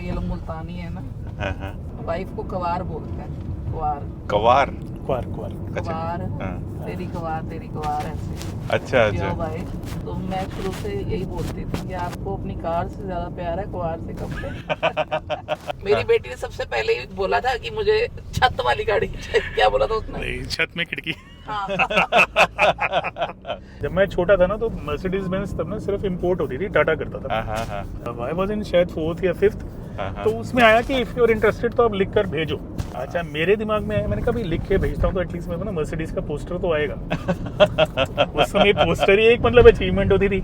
ये लोग मुल्तानी है ना, हाँ। वाइफ को कवार बोलते हैं। कवार कवार। क्वार क्वार कवार, हाँ। तेरी कवार ऐसे। अच्छा क्यों अच्छा। भाई? तो मैं शुरू से यही बोलती थी कि आपको अपनी कार से ज्यादा प्यार है कवार से कम से। मेरी बेटी ने सबसे पहले ही बोला था कि मुझे छत वाली गाड़ी चाहिए। क्या बोला था उसने? नहीं, छत में खिड़की। हाँ। जब मैं छोटा था ना तो मर्सिडीज बेंज तब ना सिर्फ इंपोर्ट होती थी, टाटा करता था। हाँ। आई वाज इन शायद 4th या 5th। हाँ। तो उसमें आया कि इफ यू आर इंटरेस्टेड तो आप लिख कर भेजो। अच्छा, मेरे दिमाग में आया, मैंने कहा भाई लिख के भेजता हूँ तो एटलीस्ट मेरे को ना मर्सिडीज का पोस्टर तो आएगा। उस समय पोस्टर ही एक मतलब अचीवमेंट होती थी।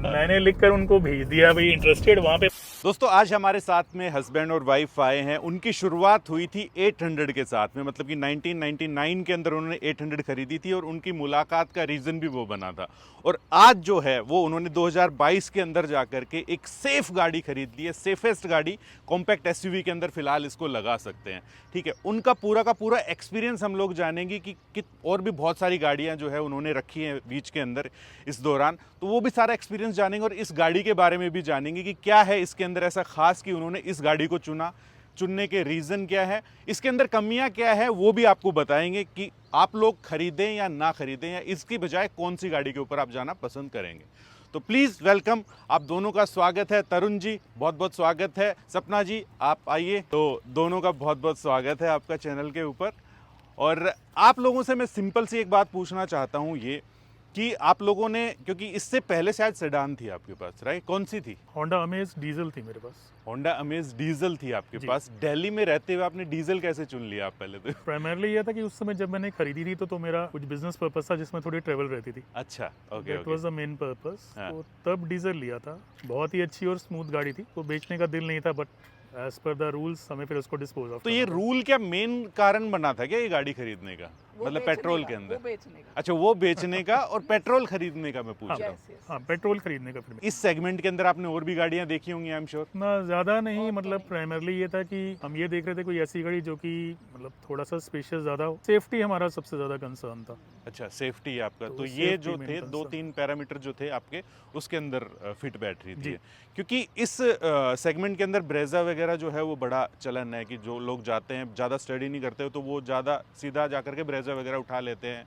मैंने लिख कर उनको भेज दिया, भाई इंटरेस्टेड। वहाँ पे दोस्तों आज हमारे साथ में हस्बैंड और वाइफ आए हैं। उनकी शुरुआत हुई थी 800 के साथ में, मतलब कि 1999 के अंदर उन्होंने 800 खरीदी थी और उनकी मुलाकात का रीज़न भी वो बना था। और आज जो है वो उन्होंने 2022 के अंदर जाकर के एक सेफ गाड़ी खरीद ली है, सेफेस्ट गाड़ी कॉम्पैक्ट एसयूवी के अंदर फिलहाल इसको लगा सकते हैं। ठीक है, उनका पूरा का पूरा एक्सपीरियंस हम लोग जानेंगे कि और भी बहुत सारी गाड़ियां जो है उन्होंने रखी हैं बीच के अंदर इस दौरान, तो वो भी सारा एक्सपीरियंस जानेंगे और इस गाड़ी के बारे में भी जानेंगे कि क्या है इसके अंदर ऐसा खास कि उन्होंने इस गाड़ी को चुनने के रीज़न क्या है, इसके अंदर कमियां क्या है वो भी आपको बताएंगे कि आप लोग खरीदें या ना खरीदें, या इसकी बजाय कौन सी गाड़ी के ऊपर आप जाना पसंद करेंगे। तो प्लीज़ वेलकम, आप दोनों का स्वागत है। तरुण जी बहुत बहुत स्वागत है, सपना जी आप आइए। तो दोनों का बहुत बहुत स्वागत है आपका चैनल के ऊपर। और आप लोगों से मैं सिंपल सी एक बात पूछना चाहता हूँ, ये कि आप लोगों ने, क्योंकि इससे पहले शायद सेडान थी आपके पास, राइट? कौन सी थी? होंडा अमेज डीजल थी मेरे पास। होंडा अमेज डीजल थी आपके जी। पास। दिल्ली में रहते हुए आपने डीजल कैसे चुन लिया आप पहले तो? प्राइमरली ये था कि उस समय जब मैंने खरीदी थी तो मेरा कुछ बिजनेस पर्पस था जिसमें थोड़ी ट्रेवल रहती थी। अच्छा, okay that was the main purpose. हाँ। तो तब डीजल लिया था। बहुत ही अच्छी और स्मूथ गाड़ी थी, तो बेचने का दिल नहीं था, but as per the rules हमें फिर उसको डिस्पोज ऑफ तो ये रूल क्या मेन कारण बना था क्या ये गाड़ी खरीदने का, वो मतलब बेचने पेट्रोल का, के अंदर? वो बेचने का। अच्छा, वो बेचने का और पेट्रोल खरीदने का मैं पूछ रहा हूँ। Yes, yes. हाँ, पेट्रोल खरीदने का फिर इस सेगमेंट के अंदर आपने और भी गाड़ियां देखी होंगी आई एम श्योर। ना ज़्यादा नहीं, मतलब प्राइमरली ये था कि हम ये देख रहे थे कोई ऐसी गाड़ी जो कि मतलब थोड़ा सा स्पेशियस ज़्यादा हो। सेफ्टी हमारा सबसे ज़्यादा कंसर्न था। अच्छा, सेफ्टी आपका, तो तो ये safety जो main थे concern। 2-3 पैरामीटर जो थे आपके उसके अंदर फिट बैठ रही थी जी। ये। क्योंकि इस सेगमेंट के अंदर ब्रेजा वगैरह जो है वो बड़ा चलन है कि जो लोग जाते हैं ज़्यादा स्टडी नहीं करते हो तो वो ज़्यादा सीधा जा करके ब्रेजा वगैरह उठा लेते हैं,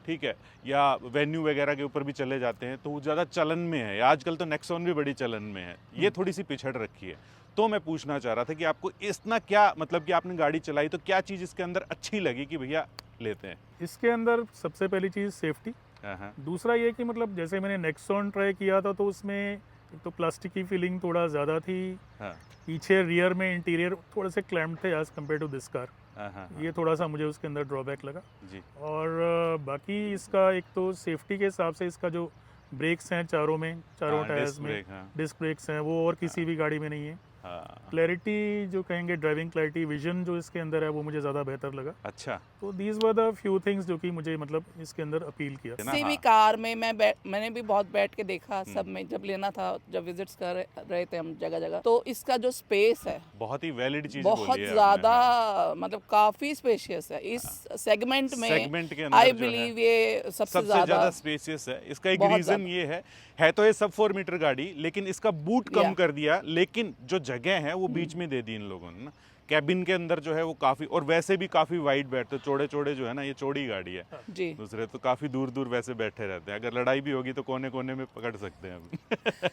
ठीक है, या वेन्यू वगैरह के ऊपर भी चले जाते हैं, तो वो ज़्यादा चलन में है। आजकल तो नेक्सॉन भी बड़ी चलन में है, ये थोड़ी सी पिछड़ रखी है। तो मैं पूछना चाह रहा था कि आपको इतना क्या, मतलब कि आपने गाड़ी चलाई तो क्या चीज़ इसके अंदर अच्छी लगी कि भैया लेते हैं? इसके अंदर सबसे पहली चीज़ सेफ्टी। हाँ। दूसरा ये कि मतलब जैसे मैंने नेक्सॉन ट्राई किया था तो उसमें एक तो प्लास्टिक की फीलिंग थोड़ा ज़्यादा थी। हाँ। पीछे रियर में इंटीरियर थोड़े से क्लैम्प थे as compare to this car. हाँ। ये थोड़ा सा मुझे उसके अंदर ड्रॉबैक लगा। जी। और बाकी इसका एक तो सेफ्टी के हिसाब से इसका जो ब्रेक्स हैं चारों हाँ, टायर्स डिस्क में ब्रेक, हाँ। डिस्क ब्रेक्स हैं, वो और किसी भी गाड़ी में नहीं है। हाँ। क्लैरिटी जो कहेंगे, ड्राइविंग क्लैरिटी, विजन जो इसके अंदर है वो मुझे ज़्यादा बेहतर लगा। अच्छा। तो these were the few things जो कि मुझे मतलब इसके अंदर अपील किया। ना, किसी भी हाँ। कार में मैंने भी बहुत बैठ के देखा सब में, जब लेना था, जब विजिट्स कर रहे थे हम जगह जगह, तो इसका जो स्पेस है बहुत ही वैलिड चीज बहुत बोली है ज्यादा, आपने, मतलब काफी स्पेशियस है इस सेगमेंट में। सेगमेंट के अंदर आई जो है बिलीव ये सबसे सबसे ज्यादा ज्यादा स्पेसियस है। इसका एक बहुत रीजन ज्यादा। ये है तो ये सब 4 मीटर गाड़ी, लेकिन इसका बूट कम या। कर दिया, लेकिन जो जगह है वो बीच में दे दी इन लोगों ने ना। कैबिन के अंदर जो है वो काफी, और वैसे भी काफी वाइड बैठते, चौड़े चौड़े जो है ना, ये चौड़ी गाड़ी है। जी। दूसरे तो काफी दूर दूर वैसे बैठे रहते हैं, अगर लड़ाई भी होगी तो कोने कोने में पकड़ सकते हैं हम।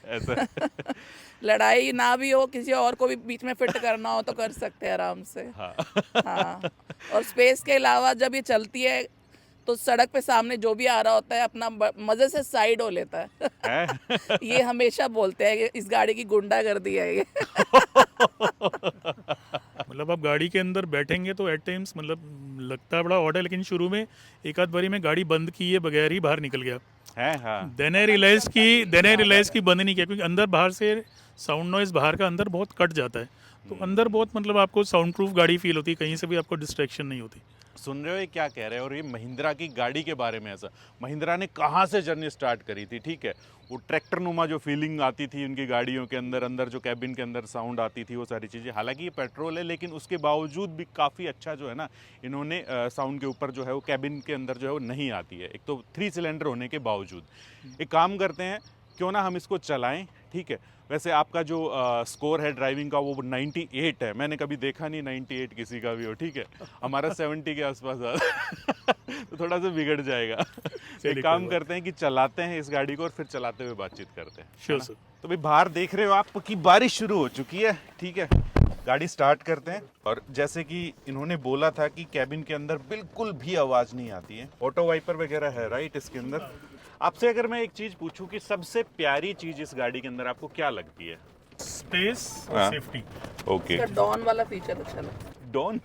ऐसा। लड़ाई ना भी हो, किसी और को भी बीच में फिट करना हो तो कर सकते हैं आराम से। हाँ। हाँ। और स्पेस के अलावा जब ये चलती है तो सड़क पे सामने जो भी आ रहा होता है अपना मजे से साइड हो लेता है। है? ये हमेशा बोलते हैं कि इस गाड़ी की गुंडागर्दी है ये। मतलब आप गाड़ी के अंदर बैठेंगे तो एट टाइम्स मतलब लगता है बड़ा ऑड है, लेकिन शुरू में एक आध बारी में गाड़ी बंद किए बगैर ही बाहर निकल गया। है, हाँ। देन आई रियलाइज की बंद नहीं किया, क्योंकि अंदर बाहर से साउंड नॉइज बाहर का अंदर बहुत कट जाता है। तो अंदर बहुत मतलब आपको साउंड प्रूफ गाड़ी फील होती है, कहीं से भी आपको डिस्ट्रैक्शन नहीं होती। सुन रहे हो ये क्या कह रहे हैं? और ये महिंद्रा की गाड़ी के बारे में ऐसा, महिंद्रा ने कहाँ से जर्नी स्टार्ट करी थी, ठीक है, वो ट्रैक्टर नुमा जो फीलिंग आती थी उनकी गाड़ियों के अंदर, अंदर जो कैबिन के अंदर साउंड आती थी, वो सारी चीज़ें, हालांकि ये पेट्रोल है लेकिन उसके बावजूद भी काफ़ी अच्छा जो है ना, इन्होंने साउंड के ऊपर जो है वो कैबिन के अंदर जो है वो नहीं आती है, एक तो 3 सिलेंडर होने के बावजूद। एक काम करते हैं, क्यों ना हम इसको चलाएं, ठीक है। वैसे आपका जो स्कोर है ड्राइविंग का वो 98 है, मैंने कभी देखा नहीं 98 किसी का भी हो, ठीक है। हमारा 70 के आसपास तो थोड़ा सा बिगड़ जाएगा। एक काम करते हैं कि चलाते हैं इस गाड़ी को और फिर चलाते हुए बातचीत करते हैं। Sure sir. तो भाई बाहर देख रहे हो आप कि बारिश शुरू हो चुकी है, ठीक है। गाड़ी स्टार्ट करते हैं और जैसे कि इन्होंने बोला था कि कैबिन के अंदर बिल्कुल भी आवाज़ नहीं आती है, ऑटो वाइपर वगैरह है राइट इसके अंदर। आपसे अगर मैं एक चीज़ पूछूं कि सबसे प्यारी चीज़ इस गाड़ी के अंदर आपको क्या लगती है? स्पेस और हाँ। सेफ्टी। ओके, इसका डॉन वाला फीचर अच्छा लगता है। डॉन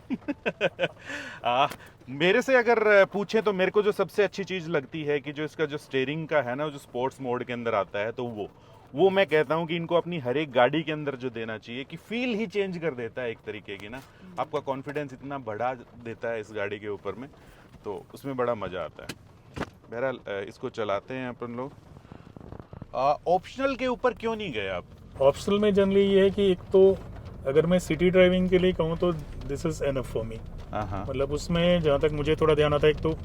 मेरे से अगर पूछें तो मेरे को जो सबसे अच्छी चीज़ लगती है कि जो इसका जो स्टीयरिंग का है ना, जो स्पोर्ट्स मोड के अंदर आता है, तो वो मैं कहता हूँ कि इनको अपनी हर एक गाड़ी के अंदर जो देना चाहिए कि फील ही चेंज कर देता है एक तरीके की ना, आपका कॉन्फिडेंस इतना बढ़ा देता है इस गाड़ी के ऊपर में, तो उसमें बड़ा मज़ा आता है। बहरहाल इसको चलाते हैं अपन लोग। ऑप्शनल के ऊपर क्यों नहीं गए आप? ऑप्शनल में जनरली ये है कि एक तो अगर मैं सिटी ड्राइविंग के लिए कहूँ तो this is enough for me. हाँ मतलब उसमें जहाँ तक मुझे थोड़ा ध्यान आता है, एक तो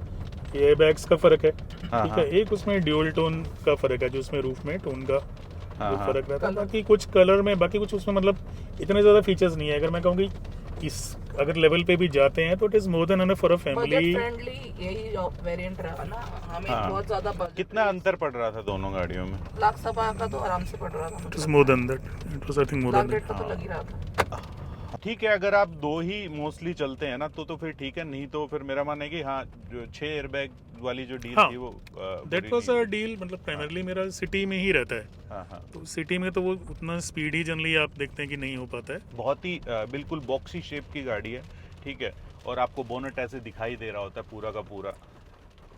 एयर बैग्स का फर्क है, हाँ, ठीक है, एक उसमें ड्यूल टोन का फर्क है, जो उसमें रूफ में टोन का जो हाँ, फर्क रहता है। बाकी कुछ कलर में, बाकी कुछ उसमें मतलब इतने ज्यादा फीचर्स नहीं है। अगर मैं कहूँ कि इस अगर लेवल पे भी जाते हैं तो it is more than enough for a budget family. Friendly यही वेरिएंट रहा ना हमें, हाँ। बहुत ज्यादा बजट। कितना अंतर पड़ रहा था दोनों गाड़ियों में? लाख सवा का तो आराम से पड़ रहा था इट मुझे। Is more than that, it was I think more lakh than डेढ़ का तो लग ही रहा था। ठीक है, अगर आप दो ही मोस्टली चलते हैं ना तो फिर ठीक है, नहीं तो फिर मेरा मानना है कि हाँ, जो 6 एयरबैग वाली जो डील हाँ, थी वो दैट बुरी वाज नहीं अ थी। डील। मतलब प्राइमरली मेरा सिटी में ही रहता है, हाँ हाँ, तो सिटी में तो वो उतना स्पीड ही जनरली आप देखते हैं कि नहीं हो पाता है। बहुत ही बिल्कुल बॉक्सी शेप की गाड़ी है, ठीक है, और आपको बोनट ऐसे दिखाई दे रहा होता है पूरा का पूरा,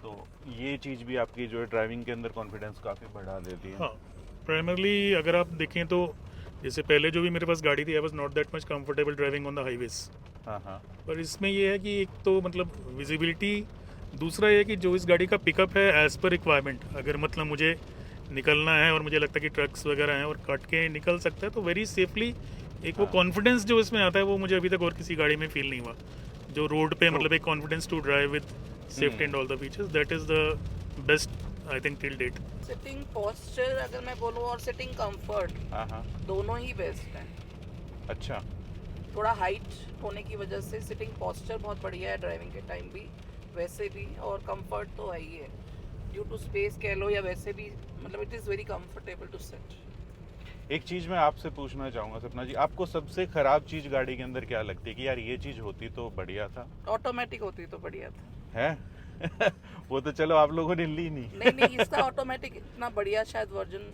तो ये चीज़ भी आपकी जो है ड्राइविंग के अंदर कॉन्फिडेंस काफ़ी बढ़ा देती है। हाँ, प्राइमरली अगर आप देखें तो जैसे पहले जो भी मेरे पास गाड़ी थी, I was not that much comfortable driving on the highways. हाँ हाँ, पर इसमें ये है कि एक तो मतलब विजिबिलिटी, दूसरा ये है कि जो इस गाड़ी का पिकअप है एज पर रिक्वायरमेंट, अगर मतलब मुझे निकलना है और मुझे लगता है कि ट्रक्स वगैरह हैं और कट के निकल सकता है तो वेरी सेफली, एक वो कॉन्फिडेंस जो इसमें आता है वो मुझे अभी तक और किसी गाड़ी में फील नहीं हुआ। जो रोड पे मतलब एक confidence to drive with safety and all the features, that is the best I think till date. Sitting posture अगर मैं बोलूँ और सिटिंग कंफर्ट, हाँ हाँ, दोनों ही बेस्ट हैं। अच्छा, थोड़ा हाइट होने की वजह से सिटिंग पोस्चर बहुत बढ़िया है ड्राइविंग के टाइम भी, वैसे भी, और कंफर्ट तो है ही है ड्यू टू स्पेस कह लो या वैसे भी, मतलब it is very comfortable to sit. एक चीज़ मैं आपसे पूछना चाहूँगा सपना जी, आपको सबसे ख़राब चीज़ गाड़ी के अंदर क्या लगती है कि यार ये चीज़ होती तो बढ़िया था? ऑटोमेटिक होती तो बढ़िया था। है वो तो चलो आप लोगों ने ली नहीं। नहीं इसका ऑटोमेटिक इतना बढ़िया शायद वर्जन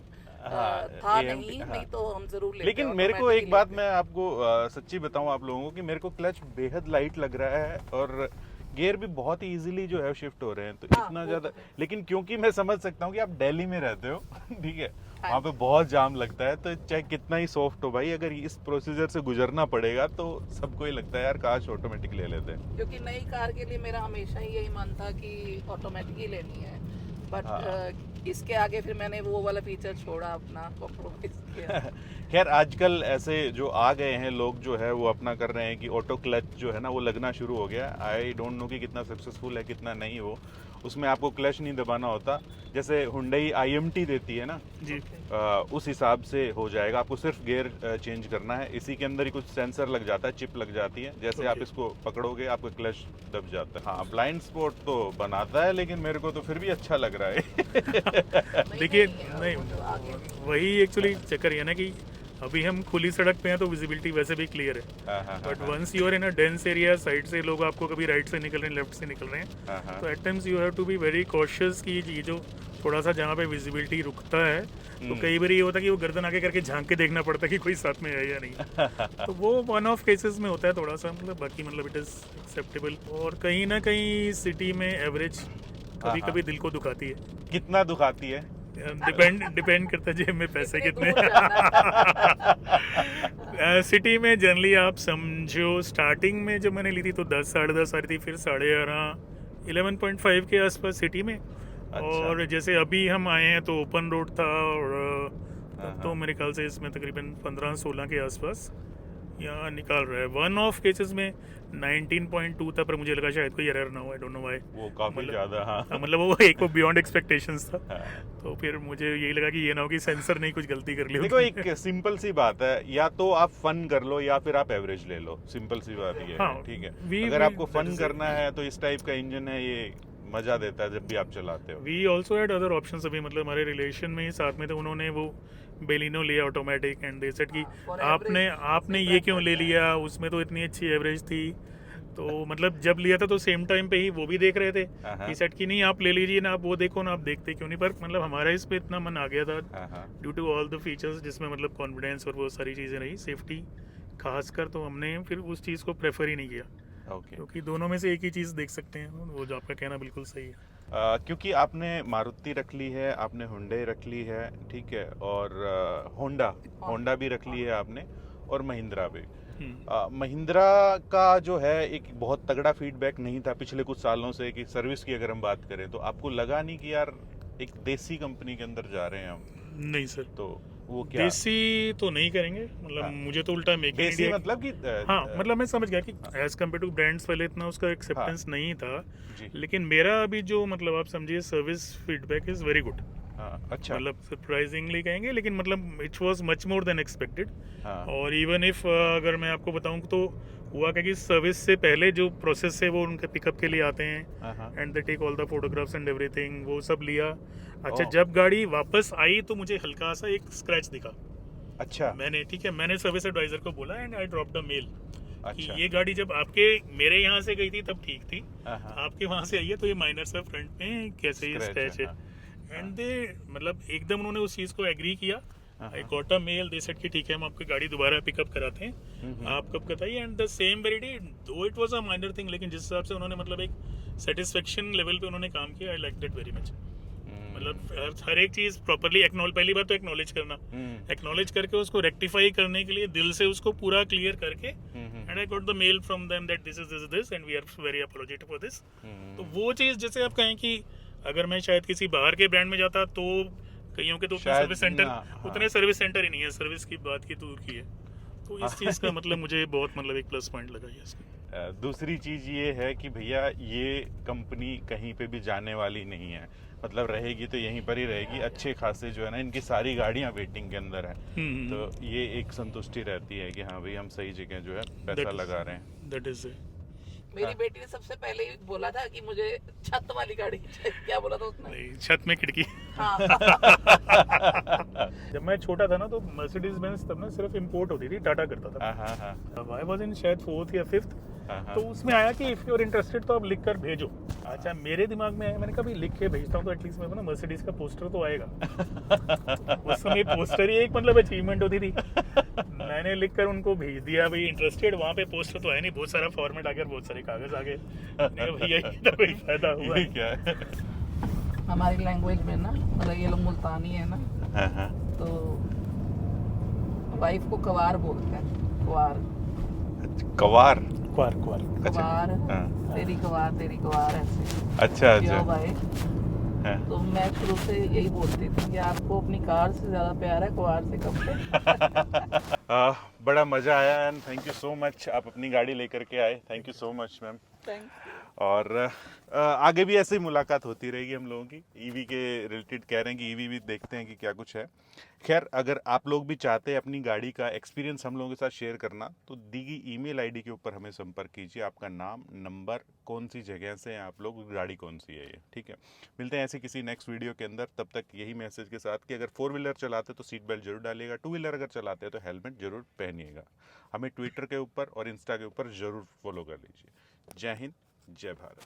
हाँ, था AMT, नहीं, हाँ। नहीं तो हम जरूर लेते। लेकिन मेरे को एक बात मैं आपको सच्ची बताऊं आप लोगों को कि मेरे को क्लच बेहद लाइट लग रहा है और गियर भी बहुत ही इजीली जो है शिफ्ट हो रहे हैं, तो हाँ, इतना वो ज़्यादा। तो है। लेकिन क्योंकि मैं समझ सकता हूँ कि आप दिल्ली में रहते हो ठीक है, हाँ। वहाँ पे बहुत जाम लगता है, तो चाहे कितना ही सॉफ्ट हो भाई, अगर इस प्रोसीजर से गुजरना पड़ेगा तो सबको ही लगता है यार काश ऑटोमेटिक ले लेते हैं। क्योंकि नई कार के लिए मेरा हमेशा ही यही मन था कि ऑटोमेटिक ही लेनी है, बट हाँ। इसके आगे फिर मैंने वो वाला फीचर छोड़ा, अपना कॉम्प्रोमाइज किया। खैर आजकल ऐसे जो आ गए हैं लोग जो है वो अपना कर रहे हैं कि ऑटो क्लच जो है ना वो लगना शुरू हो गया। आई डोंट नो कि कितना सक्सेसफुल है कितना नहीं वो, उसमें आपको क्लच नहीं दबाना होता, जैसे हुंडई IMT देती है ना जी। उस हिसाब से हो जाएगा, आपको सिर्फ गियर चेंज करना है, इसी के अंदर ही कुछ सेंसर लग जाता है, चिप लग जाती है, जैसे आप Okay. इसको पकड़ोगे आपका क्लच दब जाता है। हाँ, ब्लाइंड स्पॉट तो बनाता है लेकिन मेरे को तो फिर भी अच्छा लग रहा है। देखिए नहीं, वो तो आगे। वही एक्चुअली चक्कर ये ना कि अभी हम खुली सड़क पे हैं तो विजिबिलिटी वैसे भी क्लियर है, हाँ, हाँ, बट हाँ, once you are in a dense area, side से लोग आपको कभी राइट से निकल रहे हैं, लेफ्ट से निकल रहे हैं, हाँ, हाँ, तो at times you have to be very cautious कि ये जो थोड़ा सा जहाँ पे विजिबिलिटी रुकता है तो कई बार ये होता है कि वो गर्दन आगे करके झांक के देखना पड़ता है कि कोई साथ में है या नहीं। तो वो वन ऑफ केसेस में होता है थोड़ा सा, मतलब बाकी मतलब इट इज एक्सेप्टेबल। और कहीं ना कहीं सिटी में एवरेज कभी हाँ। कभी दिल को दुखाती है, कितना दुखाती है? डिपेंड करता है जेब में पैसे कितने कितने। दूर जाना है। सिटी में जनरली आप समझो स्टार्टिंग में जब मैंने ली थी तो 10 साढ़े 10 आ रही थी, फिर 11.5 11.5 के आसपास सिटी में। अच्छा। और जैसे अभी हम आए हैं तो ओपन रोड था और हाँ, तो मेरे ख्याल से इसमें तकरीबन 15-16 के आसपास यहाँ निकाल रहा है। वन ऑफ केसेस में 19.2 था, पर मुझे लगा शायद कोई एरर ना हो, आई डोंट नो व्हाई। वो काफी मतलब- ज्यादा, हाँ। मतलब वो एक वो बियॉन्ड एक्सपेक्टेशंस था। हाँ। तो फिर मुझे यही लगा कि ये ना हो कि सेंसर ने कुछ गलती कर ली हो। देखो एक सिंपल सी बात है, या तो आप फन कर लो या फिर आप एवरेज ले लो, सिंपल सी बात ये हाँ, है, ठीक है। we- अगर we- आपको that फन is it. करना है तो इस टाइप का इंजन है, ये मजा देता है जब भी आप चलाते हो। We also had other options. अभी मतलब हमारे रिलेशन में ही साथ में थे, उन्होंने वो बेलिनो लिया ऑटोमेटिक, एंड दे सेड कि For आपने average, आपने सबसे ये best क्यों ले रहता है। लिया, उसमें तो इतनी अच्छी एवरेज थी। तो मतलब जब लिया था तो सेम टाइम पे ही वो भी देख रहे थे हाँ, कि सेट कि नहीं आप ले लीजिए ना, आप वो देखो ना, आप देखते क्यों नहीं। पर मतलब हमारा इस पे इतना मन आ गया था हाँ, हाँ। Due to all the features, जिसमें मतलब कॉन्फिडेंस और वो सारी चीज़ें रही, सेफ्टी खासकर, तो हमने फिर उस चीज़ को प्रेफर ही नहीं किया, ओके। क्योंकि दोनों में से एक ही चीज़ देख सकते हैं। वो जो आपका कहना बिल्कुल सही है। क्योंकि आपने मारुति रख ली है, आपने हुंडई रख ली है, ठीक है, और होंडा भी रख ली है आपने, और महिंद्रा भी। महिंद्रा का जो है एक बहुत तगड़ा फीडबैक नहीं था पिछले कुछ सालों से कि सर्विस की अगर हम बात करें तो आपको लगा नहीं कि यार एक देसी कंपनी के अंदर जा रहे हैं हम? नहीं सर, तो वो क्या देसी तो नहीं करेंगे, मतलब हाँ। मुझे तो उल्टा मेक इन देसी इंडिया। मतलब कि हाँ, मतलब मैं समझ गया कि एज कम्पेयर टू ब्रांड्स पहले इतना उसका एक्सेप्टेंस नहीं था, जी, लेकिन मेरा अभी जो मतलब आप समझिए service feedback is very good. हाँ, अच्छा, मतलब सरप्राइजिंगली कहेंगे, लेकिन मतलब it was much more than expected. हाँ, और इवन इफ अगर मैं आपको बताऊं तो हुआ क्या कि सर्विस से पहले जो प्रोसेस है वो उनके पिकअप के लिए आते हैं, हाँ, हाँ, and they take all the photographs and everything, वो सब लिया। अच्छा, ओह। जब गाड़ी वापस आई तो मुझे हल्का सा एक स्क्रैच दिखा। अच्छा, मैंने सर्विस एडवाइजर को बोला and I drop the mail कि अच्छा, ये गाड़ी जब आपके मेरे यहाँ से गई थी तब ठीक थी, हाँ, हाँ, आपके वहाँ से आई है तो ये माइनर सा फ्रंट में कैसे ये Scratch स्क्रैच है, है। हाँ, एंड दे मतलब एकदम उन्होंने उस चीज़ को एग्री किया। हाँ, आई हाँ, got a mail, they said कि ठीक है हम आपकी गाड़ी दोबारा पिकअप कराते हैं, आप कब बताइए। And the same very day, though it was a minor thing, लेकिन जिस हिसाब से उन्होंने मतलब एक सेटिस्फेक्शन लेवल पे उन्होंने काम किया, I like that very much. मतलब हर एक चीज़ प्रॉपरली पहली बात तो एक्नॉलेज करना, एक्नॉलेज करके उसको रेक्टिफाई करने के लिए दिल से उसको पूरा क्लियर करके, and I got the mail from them that this and we are very apologetic for this. तो वो चीज़ जैसे आप कहें कि अगर मैं शायद किसी बाहर के ब्रांड में जाता तो कईयों के तो उतने शायद सर्विस सेंटर ना, हाँ। उतने सर्विस सेंटर ही नहीं है, सर्विस की बात की दूर की है। तो इस चीज़ का मतलब मुझे बहुत मतलब एक प्लस पॉइंट लगा ये इसका। दूसरी चीज ये है कि भैया ये कंपनी कहीं पे भी जाने वाली नहीं है, मतलब रहेगी तो यहीं पर ही रहेगी। अच्छे खासे जो है ना इनकी सारी गाड़ियां वेटिंग के अंदर है, तो ये एक संतुष्टि रहती है कि हाँ भाई हम सही जगह जो है पैसा लगा रहे हैं। दैट इज मेरी बेटी ने सबसे पहले ही बोला था कि मुझे छत वाली गाड़ी चाहिए। क्या बोला था उसने? छत में खिड़की। हाँ। जब मैं छोटा था ना तो मर्सिडीज बेंज तब ना सिर्फ इंपोर्ट होती थी, टाटा करता था। हाँ, हाँ, हाँ, आई वाज इन शायद 4th या 5th, हाँ, हाँ। तो उसमें आया कि इफ यू आर इंटरेस्टेड तो आप लिख कर भेजो। अच्छा, मेरे दिमाग में आया, मैंने कहा भाई लिख के भेजता हूँ तो एटलीस्ट मेरे को ना मर्सिडीज का पोस्टर तो आएगा। उस समय पोस्टर ही एक मतलब अचीवमेंट होती थी। मैंने लिख कर उनको भेज दिया, भाई इंटरेस्टेड, वहाँ पे पोस्टर तो है नहीं, बहुत सारा फॉर्मेट आ गया, बहुत सारे कागज आ गए। मैंने कहा, भैया ये तो कोई फायदा हुआ ये है। क्या है? हमारी लैंग्वेज में ना, मतलब ये लोग मुल्तानी है ना, हाँ, हाँ, तो वाइफ को कवार बोलते हैं। कवार कवार, क्वार क्वार। अच्छा, कवार, हाँ, तेरी कवार ऐसे। अच्छा, क्यों अच्छा, भाई? हाँ। तो मैं शुरू से यही बोलती थी कि आपको अपनी कार से ज्यादा प्यार है कवार से कब से। बड़ा मजा आया and thank you so much, आप अपनी गाड़ी लेकर के आए, thank you so much ma'am. Thank you. और आगे भी ऐसे ही मुलाकात होती रहेगी हम लोगों की। ईवी के रिलेटेड कह रहे हैं कि ईवी भी देखते हैं कि क्या कुछ है। खैर, अगर आप लोग भी चाहते हैं अपनी गाड़ी का एक्सपीरियंस हम लोगों के साथ शेयर करना तो दी गई ईमेल आईडी के ऊपर हमें संपर्क कीजिए। आपका नाम, नंबर, कौन सी जगह से हैं आप लोग, गाड़ी कौन सी है ये, ठीक है। मिलते हैं ऐसे किसी नेक्स्ट वीडियो के अंदर, तब तक यही मैसेज के साथ कि अगर 4 व्हीलर चलाते तो सीट बेल्ट जरूर डालिएगा, 2 व्हीलर अगर चलाते हैं तो हेलमेट जरूर पहनिएगा। हमें ट्विटर के ऊपर और इंस्टा के ऊपर जरूर फॉलो कर लीजिए। जय हिंद, जय भारत।